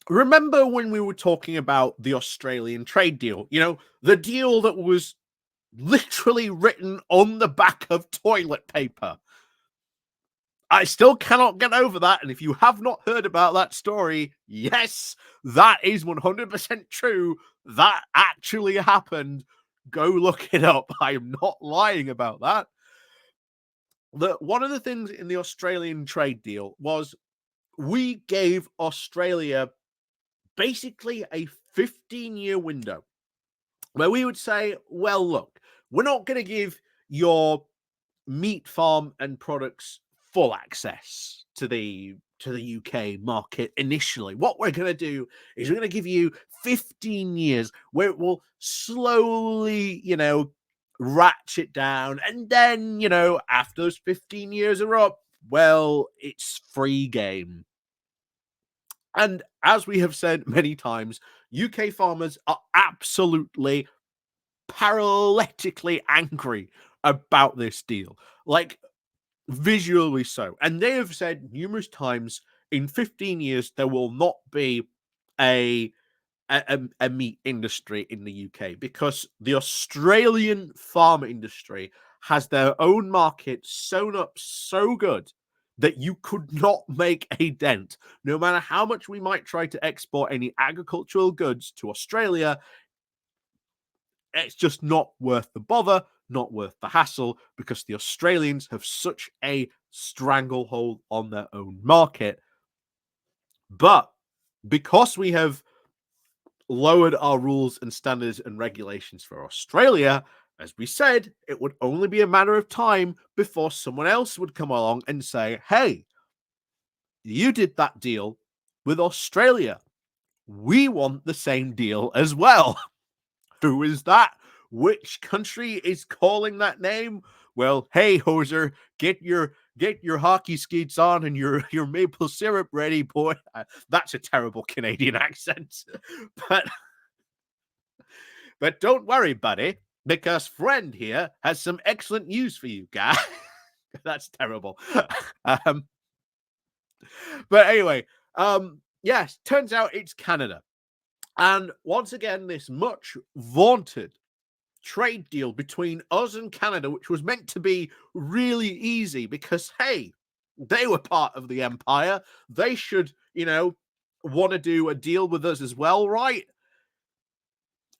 remember when we were talking about the Australian trade deal? You know, the deal that was literally written on the back of toilet paper. I still cannot get over that. And if you have not heard about that story, yes, that is 100% true. That actually happened. Go look it up. I am not lying about that. One of the things in the Australian trade deal was we gave Australia basically a 15-year window where we would say, well, look, we're not going to give your meat farm and products full access to the UK market initially. What we're going to do is we're going to give you 15 years where it will slowly, ratchet down. And then, after those 15 years are up, well, it's free game. And as we have said many times, UK farmers are absolutely paralytically angry about this deal. Like, visually so. And they have said numerous times in 15 years there will not be a meat industry in the UK because the Australian farm industry has their own market sewn up so good that you could not make a dent. No matter how much we might try to export any agricultural goods to Australia, it's just not worth the bother, not worth the hassle, because the Australians have such a stranglehold on their own market. But because we have lowered our rules and standards and regulations for Australia, as we said, it would only be a matter of time before someone else would come along and say, hey, you did that deal with Australia. We want the same deal as well. Who is that? Which country is calling that name? Well, hey, hoser, get your hockey skates on and your maple syrup ready, boy. That's a terrible Canadian accent. But don't worry, buddy, because friend here has some excellent news for you, guy. That's terrible. But anyway, yes, turns out it's Canada. And once again, this much vaunted trade deal between us and Canada, which was meant to be really easy because, hey, they were part of the empire. They should, want to do a deal with us as well, right?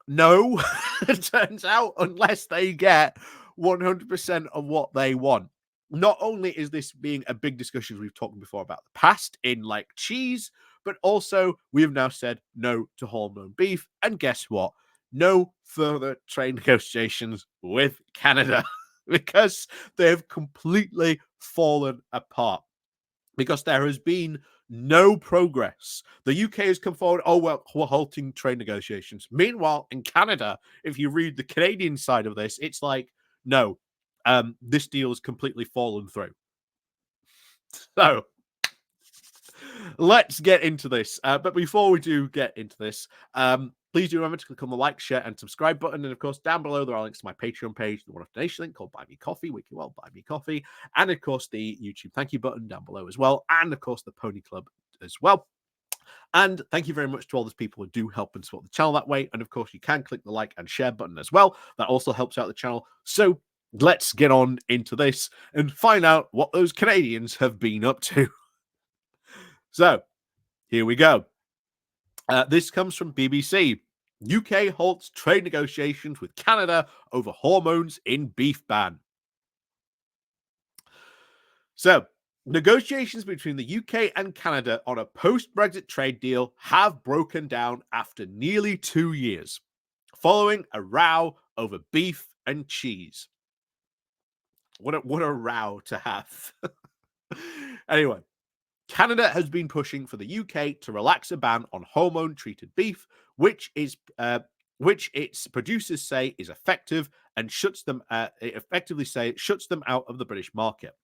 No, it turns out, unless they get 100% of what they want. Not only is this being a big discussion we've talked before about the past in like cheese, but also we have now said no to hormone beef. And guess what? No further trade negotiations with Canada because they have completely fallen apart. Because there has been no progress. The UK has come forward, oh, well, we're halting trade negotiations. Meanwhile, in Canada, if you read the Canadian side of this, it's like, no, this deal has completely fallen through. So let's get into this. But before we do get into this, please do remember to click on the like, share, and subscribe button. And of course, down below, there are links to my Patreon page, the one-off donation link called Buy Me Coffee, where you can buy me coffee. And of course, the YouTube thank you button down below as well. And of course, the Pony Club as well. And thank you very much to all those people who do help and support the channel that way. And of course, you can click the like and share button as well. That also helps out the channel. So let's get on into this and find out what those Canadians have been up to. So here we go. This comes from BBC. UK halts trade negotiations with Canada over hormones in beef ban. So, negotiations between the UK and Canada on a post-Brexit trade deal have broken down after nearly 2 years, following a row over beef and cheese. What a row to have. Anyway, Canada has been pushing for the UK to relax a ban on hormone-treated beef, which its producers say is effective and shuts them out of the British market.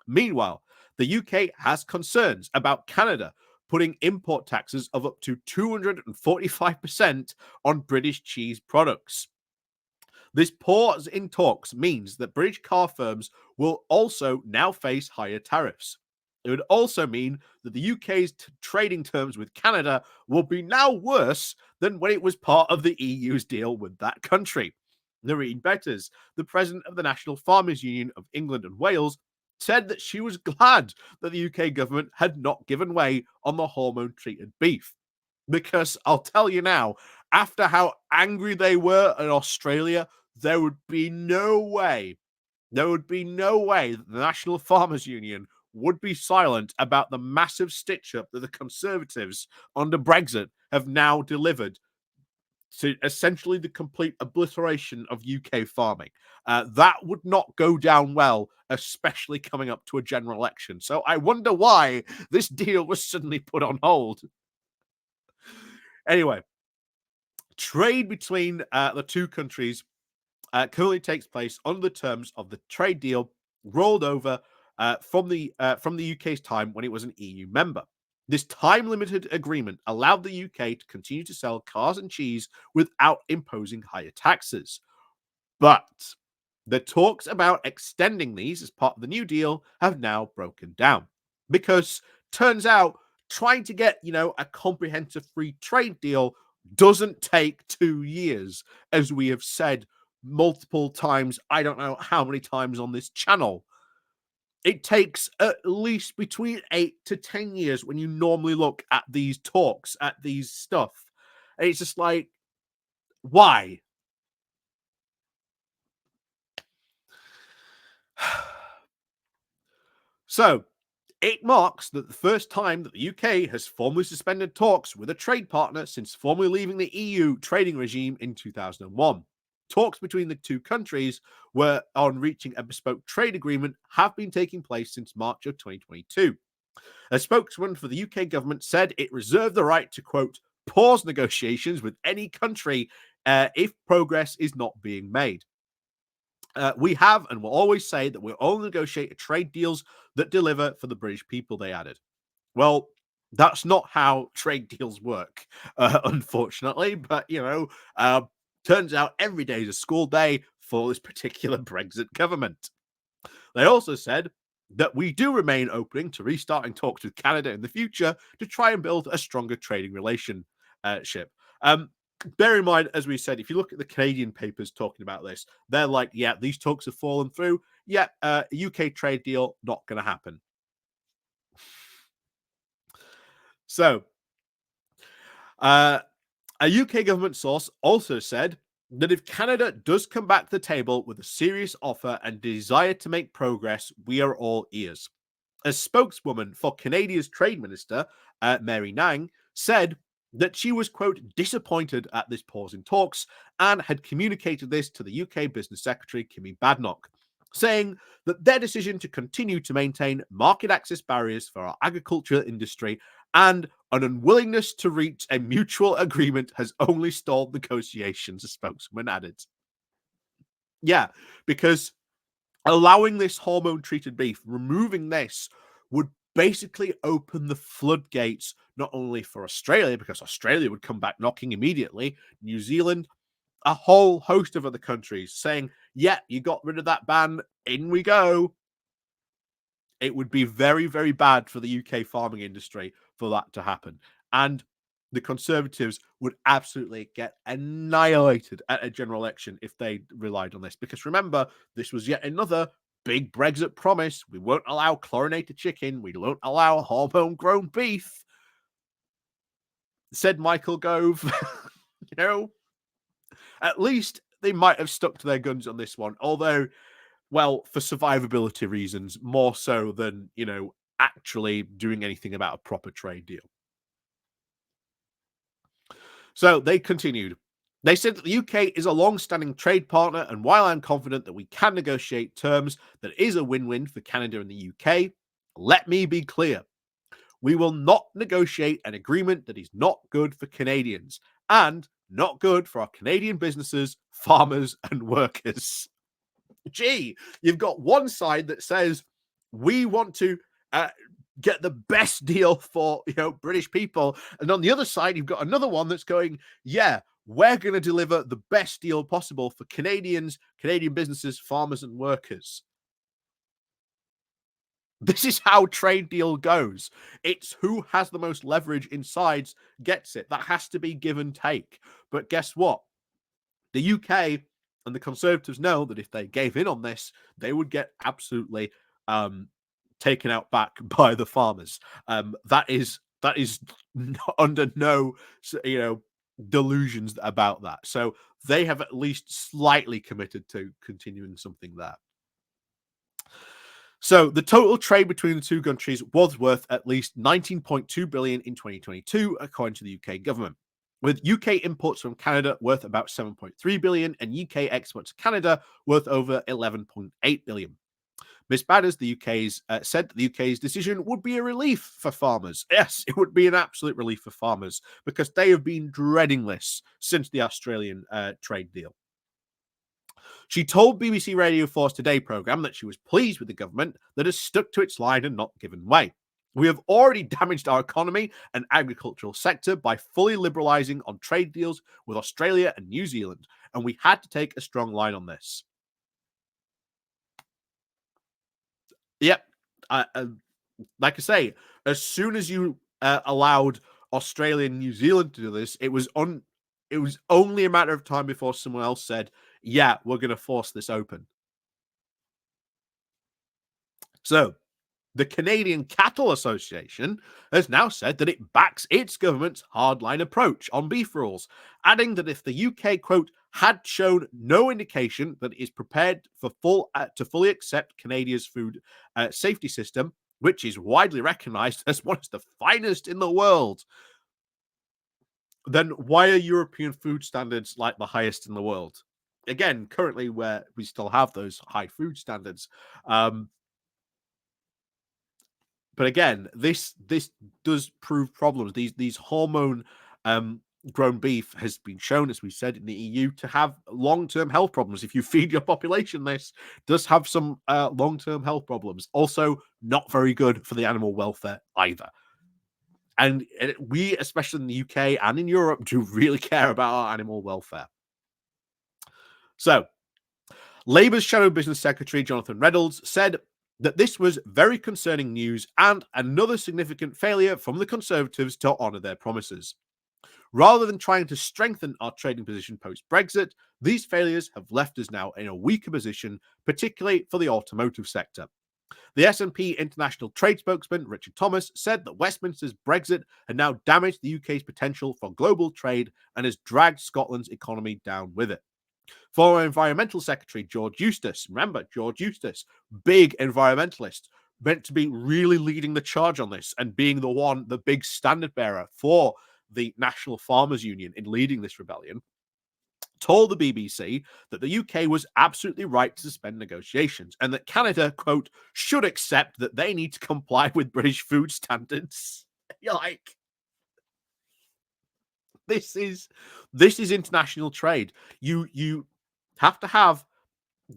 Meanwhile, the UK has concerns about Canada putting import taxes of up to 245% on British cheese products. This pause in talks means that British car firms will also now face higher tariffs. It would also mean that the UK's trading terms with Canada will be now worse than when it was part of the EU's deal with that country. Minette Batters, the president of the National Farmers Union of England and Wales, said that she was glad that the UK government had not given way on the hormone treated beef. Because I'll tell you now, after how angry they were in Australia, there would be no way that the National Farmers Union would be silent about the massive stitch up that the Conservatives under Brexit have now delivered to essentially the complete obliteration of UK farming. That would not go down well, especially coming up to a general election. So I wonder why this deal was suddenly put on hold. Anyway, trade between the two countries currently takes place under the terms of the trade deal rolled over from the UK's time when it was an EU member. This time-limited agreement allowed the UK to continue to sell cars and cheese without imposing higher taxes. But the talks about extending these as part of the new deal have now broken down because turns out trying to get, a comprehensive free trade deal doesn't take 2 years, as we have said multiple times. I don't know how many times on this channel. It takes at least between 8 to 10 years when you normally look at these talks, at these stuff. And it's just like, why? So, it marks that the first time that the UK has formally suspended talks with a trade partner since formally leaving the EU trading regime in 2001. Talks between the two countries were on reaching a bespoke trade agreement have been taking place since March of 2022. A spokesman for the UK government said it reserved the right to, quote, pause negotiations with any country if progress is not being made. We have and will always say that we'll only negotiate trade deals that deliver for the British people, they added. Well, that's not how trade deals work, unfortunately. But, turns out every day is a school day for this particular Brexit government. They also said that we do remain open to restarting talks with Canada in the future to try and build a stronger trading relationship. Bear in mind, as we said, if you look at the Canadian papers talking about this, they're like, yeah, these talks have fallen through. Yeah, UK trade deal, not going to happen. So, a UK government source also said that if Canada does come back to the table with a serious offer and desire to make progress, we are all ears. A spokeswoman for Canada's Trade Minister, Mary Nang, said that she was, quote, disappointed at this pause in talks and had communicated this to the UK Business Secretary, Minette Batters, saying that their decision to continue to maintain market access barriers for our agricultural industry and an unwillingness to reach a mutual agreement has only stalled negotiations, a spokesman added. Yeah, because allowing this hormone-treated beef, removing this, would basically open the floodgates not only for Australia, because Australia would come back knocking immediately, New Zealand, a whole host of other countries saying, yeah, you got rid of that ban, in we go. It would be very, very bad for the UK farming industry for that to happen. And the Conservatives would absolutely get annihilated at a general election if they relied on this. Because remember, this was yet another big Brexit promise. We won't allow chlorinated chicken. We won't allow hormone-grown beef, said Michael Gove. At least they might have stuck to their guns on this one. Although, well, for survivability reasons, more so than, actually doing anything about a proper trade deal. So they continued. They said that the UK is a long-standing trade partner, and while I'm confident that we can negotiate terms that is a win-win for Canada and the UK, let me be clear. We will not negotiate an agreement that is not good for Canadians and not good for our Canadian businesses, farmers, and workers. Gee, you've got one side that says we want to get the best deal for British people, and on the other side you've got another one that's going, yeah, we're going to deliver the best deal possible for Canadians, Canadian businesses, farmers, and workers. This is how trade deal goes. It's who has the most leverage in sides gets it. That has to be give and take. But guess what? The UK and the Conservatives know that if they gave in on this, they would get absolutely um, taken out back by the farmers. That is under no delusions about that. So they have at least slightly committed to continuing something there. So the total trade between the two countries was worth at least 19.2 billion in 2022, according to the UK government, with UK imports from Canada worth about 7.3 billion and UK exports to Canada worth over 11.8 billion. Miss Batters, the UK's said that the UK's decision would be a relief for farmers. Yes, it would be an absolute relief for farmers because they have been dreading this since the Australian trade deal. She told BBC Radio 4's Today programme that she was pleased with the government that has stuck to its line and not given way. We have already damaged our economy and agricultural sector by fully liberalising on trade deals with Australia and New Zealand, and we had to take a strong line on this. Yep. Like I say, as soon as you allowed Australia and New Zealand to do this, it was only a matter of time before someone else said, yeah, we're going to force this open. So, the Canadian Cattle Association has now said that it backs its government's hardline approach on beef rules, adding that if the UK, quote, had shown no indication that it is prepared for to fully accept Canada's food safety system, which is widely recognised as one of the finest in the world, then why are European food standards like the highest in the world? Again, currently where we still have those high food standards. But again, this does prove problems. These hormone grown beef has been shown, as we said, in the EU to have long-term health problems. If you feed your population this, does have some long-term health problems. Also, not very good for the animal welfare either. And we, especially in the UK and in Europe, do really care about our animal welfare. So, Labour's Shadow Business Secretary, Jonathan Reynolds, said that this was very concerning news and another significant failure from the Conservatives to honour their promises. Rather than trying to strengthen our trading position post-Brexit, these failures have left us now in a weaker position, particularly for the automotive sector. The S&P International Trade spokesman, Richard Thomas, said that Westminster's Brexit had now damaged the UK's potential for global trade and has dragged Scotland's economy down with it. Former Environmental Secretary George Eustace, remember George Eustace, big environmentalist, meant to be really leading the charge on this and being the big standard bearer for the National Farmers Union in leading this rebellion, told the BBC that the UK was absolutely right to suspend negotiations and that Canada, quote, should accept that they need to comply with British food standards. You're like, this is international trade. You have to have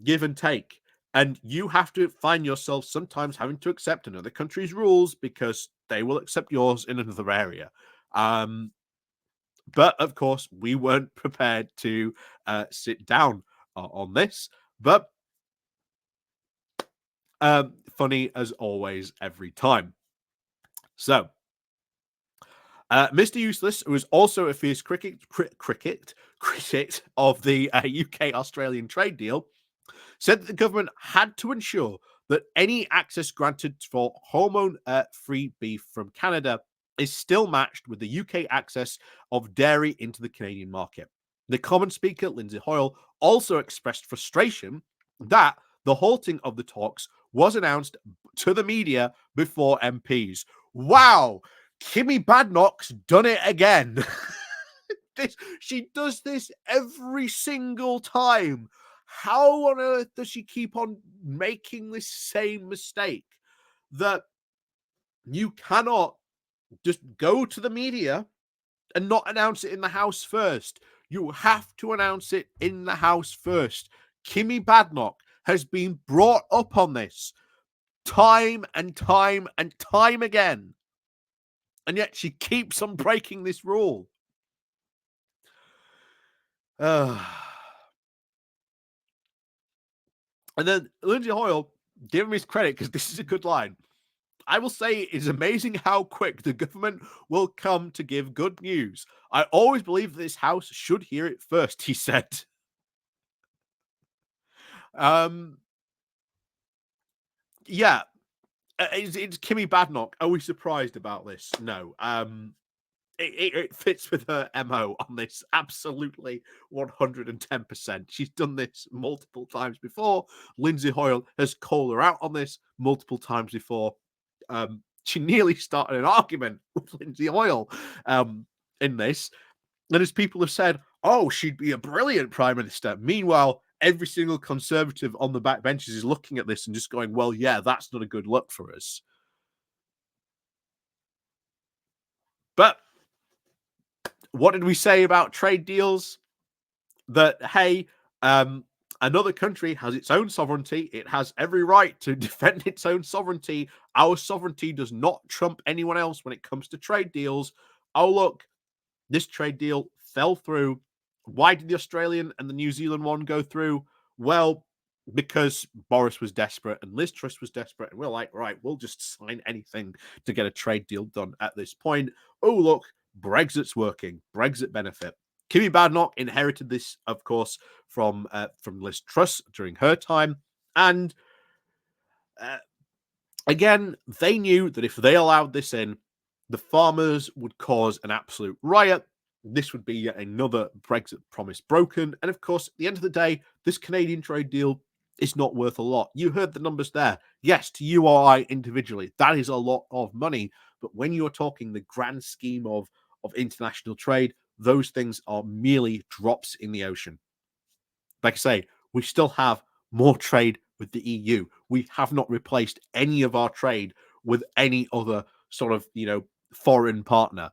give and take, and you have to find yourself sometimes having to accept another country's rules because they will accept yours in another area. But of course, we weren't prepared to sit down on this. But funny as always, every time. So, Mr. Useless, who is also a fierce critic of the UK-Australian trade deal, said that the government had to ensure that any access granted for hormone-free beef from Canada is still matched with the UK access of dairy into the Canadian market. The Commons Speaker, Lindsay Hoyle, also expressed frustration that the halting of the talks was announced to the media before MPs. Wow! Kimmy Badnock's done it again. She does this every single time. How on earth does she keep on making this same mistake? That you cannot just go to the media and not announce it in the House first. You have to announce it in the House first. Kimmy Badnock has been brought up on this time and time and time again. And yet she keeps on breaking this rule. And then Lindsay Hoyle, give him his credit because this is a good line. I will say it is amazing how quick the government will come to give good news. I always believe this house should hear it first, he said. Um, yeah, it's Kimmy Badnock. Are we surprised about this? No. It fits with her MO on this absolutely 110%. She's done this multiple times before. Lindsay Hoyle has called her out on this multiple times before. She nearly started an argument with Lindsay Hoyle in this. And as people have said, oh, she'd be a brilliant prime minister. Meanwhile, every single conservative on the back benches is looking at this and just going, well, yeah, that's not a good look for us. But what did we say about trade deals? That, hey, another country has its own sovereignty. It has every right to defend its own sovereignty. Our sovereignty does not trump anyone else when it comes to trade deals. Oh, look, this trade deal fell through. Why did the Australian and the New Zealand one go through? Well, because Boris was desperate and Liz Truss was desperate. And we're like, right, we'll just sign anything to get a trade deal done at this point. Oh, look, Brexit's working. Brexit benefit. Kimmy Badnock inherited this, of course, from Liz Truss during her time. And uh, again, they knew that if they allowed this in, the farmers would cause an absolute riot. This would be yet another Brexit promise broken. And of course, at the end of the day, this Canadian trade deal is not worth a lot. You heard the numbers there. Yes, to you or I individually, that is a lot of money. But when you're talking the grand scheme of international trade, those things are merely drops in the ocean. Like I say, we still have more trade with the EU. We have not replaced any of our trade with any other sort of, foreign partner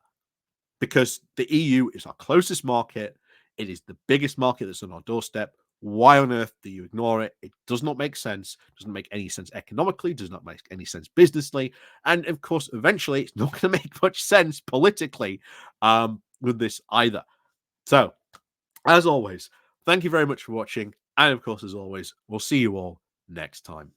because the EU is our closest market. It is the biggest market that's on our doorstep. Why on earth do you ignore it? It does not make sense. Doesn't make any sense economically. Does not make any sense businessly. And of course, eventually, it's not going to make much sense politically with this either. So, as always, thank you very much for watching. And of course, as always, we'll see you all next time.